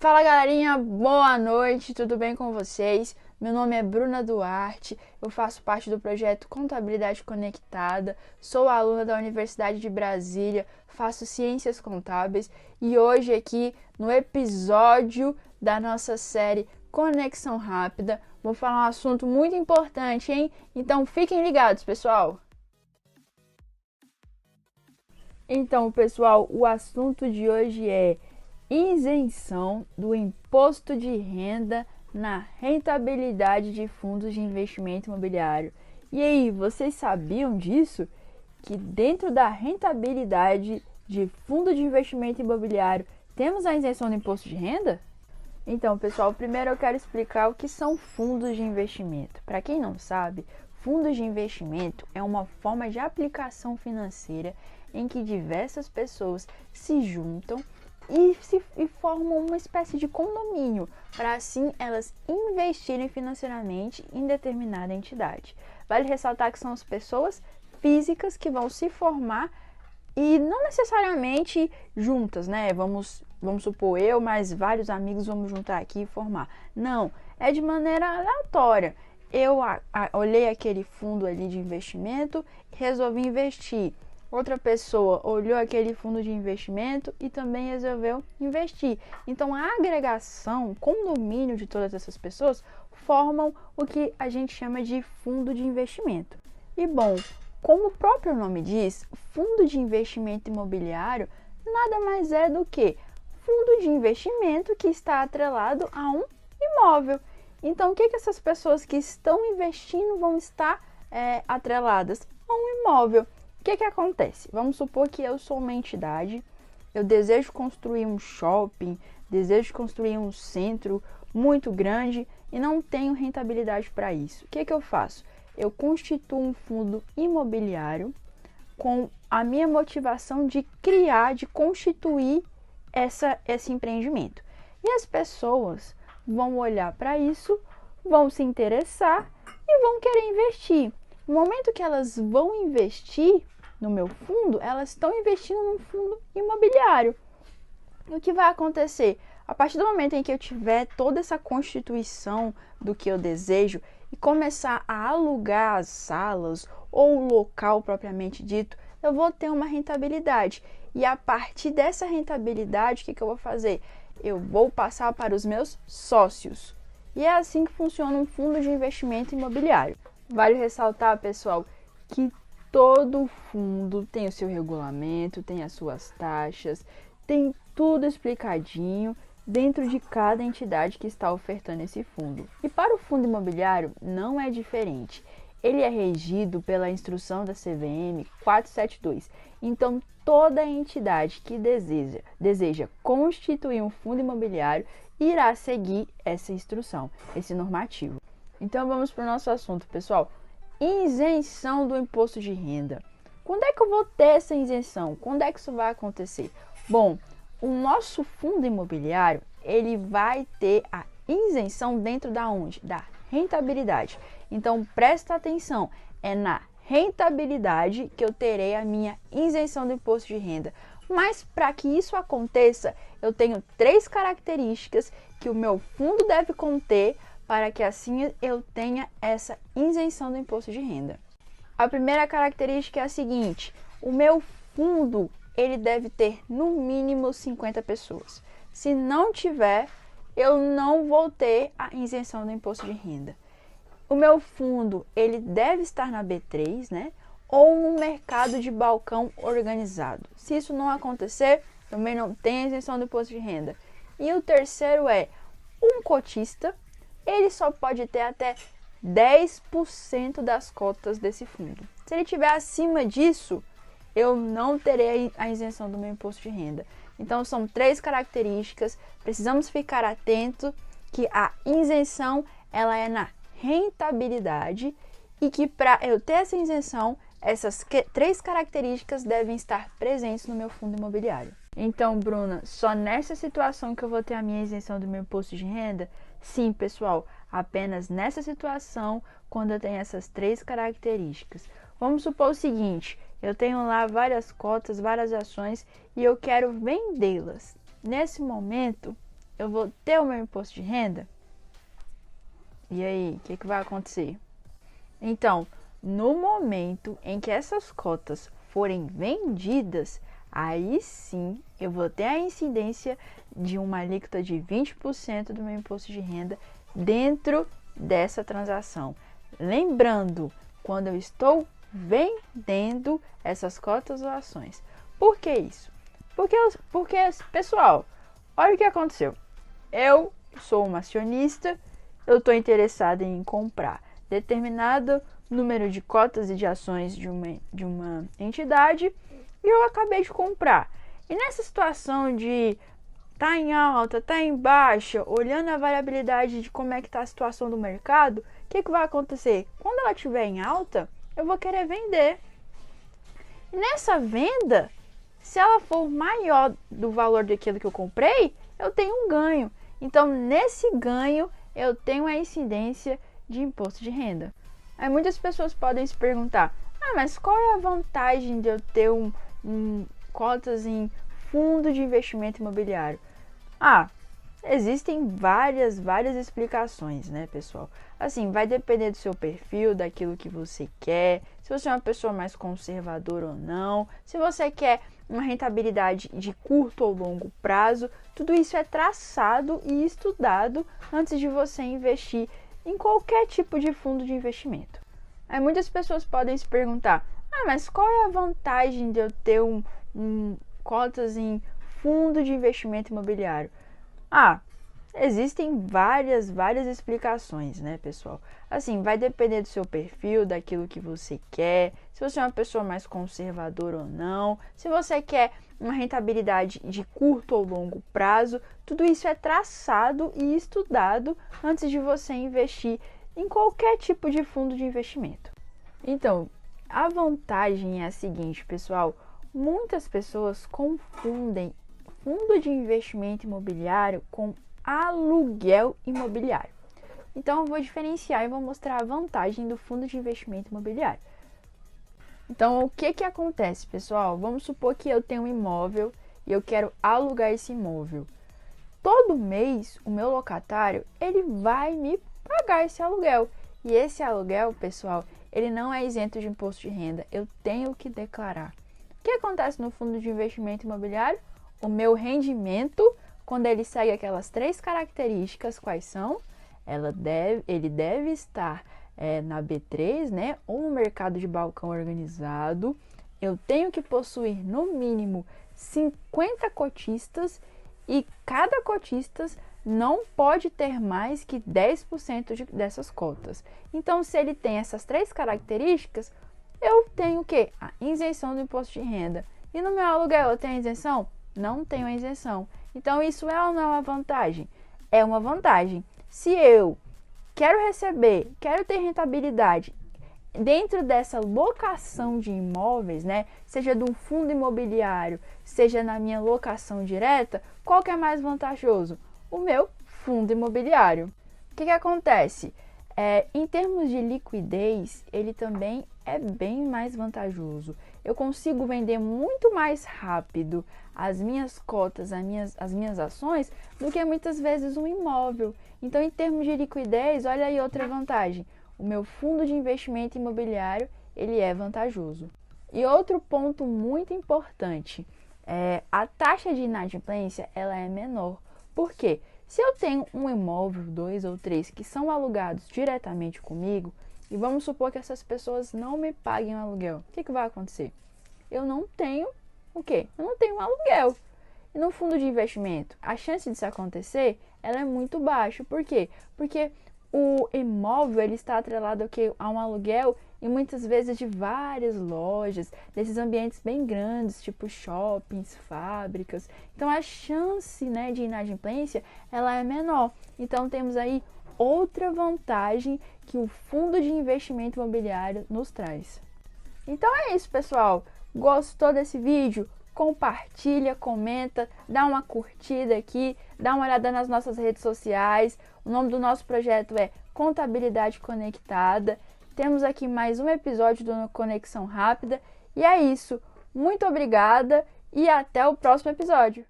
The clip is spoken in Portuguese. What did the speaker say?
Fala galerinha, boa noite, tudo bem com vocês? Meu nome é Bruna Duarte, eu faço parte do projeto Contabilidade Conectada, sou aluna da Universidade de Brasília, faço Ciências Contábeis e hoje aqui no episódio da nossa série Conexão Rápida, vou falar um assunto muito importante, hein? Então fiquem ligados, pessoal! Então, pessoal, o assunto de hoje é isenção do imposto de renda na rentabilidade de fundos de investimento imobiliário. E aí, vocês sabiam disso? Que dentro da rentabilidade de fundo de investimento imobiliário temos a isenção do imposto de renda? Então, pessoal, primeiro eu quero explicar o que são fundos de investimento. Para quem não sabe, fundos de investimento é uma forma de aplicação financeira em que diversas pessoas se juntam e formam uma espécie de condomínio, para assim elas investirem financeiramente em determinada entidade. Vale ressaltar que são as pessoas físicas que vão se formar e não necessariamente juntas, né? Vamos supor, eu mais vários amigos vamos juntar aqui e formar. Não, é de maneira aleatória. Eu olhei aquele fundo ali de investimento e resolvi investir. Outra pessoa olhou aquele fundo de investimento e também resolveu investir. Então, a agregação, o condomínio de todas essas pessoas formam o que a gente chama de fundo de investimento. E bom, como o próprio nome diz, fundo de investimento imobiliário nada mais é do que fundo de investimento que está atrelado a um imóvel. Então, o que essas pessoas que estão investindo vão estar atreladas? A um imóvel. O que acontece? Vamos supor que eu sou uma entidade, eu desejo construir um shopping, desejo construir um centro muito grande e não tenho rentabilidade para isso. O que eu faço? Eu constituo um fundo imobiliário com a minha motivação de criar, de constituir esse empreendimento. E as pessoas vão olhar para isso, vão se interessar e vão querer investir. No momento que elas vão investir no meu fundo, elas estão investindo num fundo imobiliário. E o que vai acontecer? A partir do momento em que eu tiver toda essa constituição do que eu desejo e começar a alugar as salas ou o local propriamente dito, eu vou ter uma rentabilidade. E a partir dessa rentabilidade, o que eu vou fazer? Eu vou passar para os meus sócios. E é assim que funciona um fundo de investimento imobiliário. Vale ressaltar, pessoal, que todo fundo tem o seu regulamento, tem as suas taxas, tem tudo explicadinho dentro de cada entidade que está ofertando esse fundo. E para o fundo imobiliário não é diferente. Ele é regido pela instrução da CVM 472. Então, toda entidade que deseja constituir um fundo imobiliário irá seguir essa instrução, esse normativo. Então, vamos para o nosso assunto, pessoal. Isenção do imposto de renda. Quando é que eu vou ter essa isenção? Quando é que isso vai acontecer? Bom, o nosso fundo imobiliário, ele vai ter a isenção dentro da onde? Da rentabilidade. Então, presta atenção, é na rentabilidade que eu terei a minha isenção do imposto de renda. Mas para que isso aconteça, eu tenho 3 características que o meu fundo deve conter para que assim eu tenha essa isenção do imposto de renda. A primeira característica é a seguinte: o meu fundo ele deve ter no mínimo 50 pessoas. Se não tiver, eu não vou ter a isenção do imposto de renda. O meu fundo ele deve estar na B3, né? Ou no mercado de balcão organizado. Se isso não acontecer, também não tem a isenção do imposto de renda. E o terceiro é um cotista. Ele só pode ter até 10% das cotas desse fundo. Se ele tiver acima disso, eu não terei a isenção do meu imposto de renda. Então, são 3 características. Precisamos ficar atento que a isenção ela é na rentabilidade e que para eu ter essa isenção, essas 3 características devem estar presentes no meu fundo imobiliário. Então, Bruna, só nessa situação que eu vou ter a minha isenção do meu imposto de renda? Sim, pessoal, apenas nessa situação, quando eu tenho essas 3 características. Vamos supor o seguinte: eu tenho lá várias cotas, várias ações e eu quero vendê-las. Nesse momento, eu vou ter o meu imposto de renda? E aí, o que vai acontecer? Então, no momento em que essas cotas forem vendidas, aí sim eu vou ter a incidência de uma alíquota de 20% do meu imposto de renda dentro dessa transação. Lembrando, quando eu estou vendendo essas cotas ou ações. Por que isso? Porque, pessoal, olha o que aconteceu. Eu sou uma acionista, eu estou interessada em comprar determinado número de cotas e de ações de uma entidade e eu acabei de comprar. E nessa situação de tá em alta, tá em baixa, olhando a variabilidade de como é que tá a situação do mercado, o que vai acontecer? Quando ela estiver em alta, eu vou querer vender. E nessa venda, se ela for maior do valor daquilo que eu comprei, eu tenho um ganho. Então, nesse ganho, eu tenho a incidência de imposto de renda. Aí muitas pessoas podem se perguntar, mas qual é a vantagem de eu ter cotas em fundo de investimento imobiliário? Existem várias explicações, né, pessoal? Assim, vai depender do seu perfil, daquilo que você quer, se você é uma pessoa mais conservadora ou não, se você quer uma rentabilidade de curto ou longo prazo, tudo isso é traçado e estudado antes de você investir em qualquer tipo de fundo de investimento. Aí muitas pessoas podem se perguntar, mas qual é a vantagem de eu ter cotas em fundo de investimento imobiliário? Existem várias explicações, né, pessoal? Assim, vai depender do seu perfil, daquilo que você quer, se você é uma pessoa mais conservadora ou não, se você quer uma rentabilidade de curto ou longo prazo, tudo isso é traçado e estudado antes de você investir em qualquer tipo de fundo de investimento. Então, a vantagem é a seguinte, pessoal, muitas pessoas confundem fundo de investimento imobiliário com aluguel imobiliário. Então, eu vou diferenciar e vou mostrar a vantagem do fundo de investimento imobiliário. Então, o que acontece, pessoal? Vamos supor que eu tenho um imóvel e eu quero alugar esse imóvel. Todo mês, o meu locatário, ele vai me pagar esse aluguel. E esse aluguel, pessoal, ele não é isento de imposto de renda. Eu tenho que declarar. O que acontece no fundo de investimento imobiliário? O meu rendimento, quando ele segue aquelas 3 características, quais são? Ele deve estar na B3, né? Ou no mercado de balcão organizado. Eu tenho que possuir, no mínimo, 50 cotistas e cada cotista não pode ter mais que 10% dessas cotas. Então, se ele tem essas 3 características, eu tenho o quê? A isenção do imposto de renda. E no meu aluguel eu tenho a isenção? Não tenho a isenção. Então, isso é ou não é uma vantagem? É uma vantagem. Se eu quero ter rentabilidade dentro dessa locação de imóveis, né? Seja de um fundo imobiliário, seja na minha locação direta, qual que é mais vantajoso? O meu fundo imobiliário. O que acontece? Em termos de liquidez, ele também é bem mais vantajoso. Eu consigo vender muito mais rápido as minhas cotas, as minhas ações, do que muitas vezes um imóvel. Então, em termos de liquidez, olha aí outra vantagem. O meu fundo de investimento imobiliário, ele é vantajoso. E outro ponto muito importante, a taxa de inadimplência, ela é menor. Por quê? Se eu tenho um imóvel, 2 ou 3, que são alugados diretamente comigo, e vamos supor que essas pessoas não me paguem o aluguel, o que vai acontecer? Eu não tenho o quê? Eu não tenho um aluguel. E no fundo de investimento, a chance disso acontecer, ela é muito baixa. Por quê? Porque o imóvel ele está atrelado a um aluguel e muitas vezes de várias lojas, desses ambientes bem grandes, tipo shoppings, fábricas. Então a chance, né, de inadimplência ela é menor. Então temos aí outra vantagem que o fundo de investimento imobiliário nos traz. Então é isso, pessoal. Gostou desse vídeo? Compartilha, comenta, dá uma curtida aqui, dá uma olhada nas nossas redes sociais. O nome do nosso projeto é Contabilidade Conectada. Temos aqui mais um episódio do Conexão Rápida. E é isso. Muito obrigada e até o próximo episódio.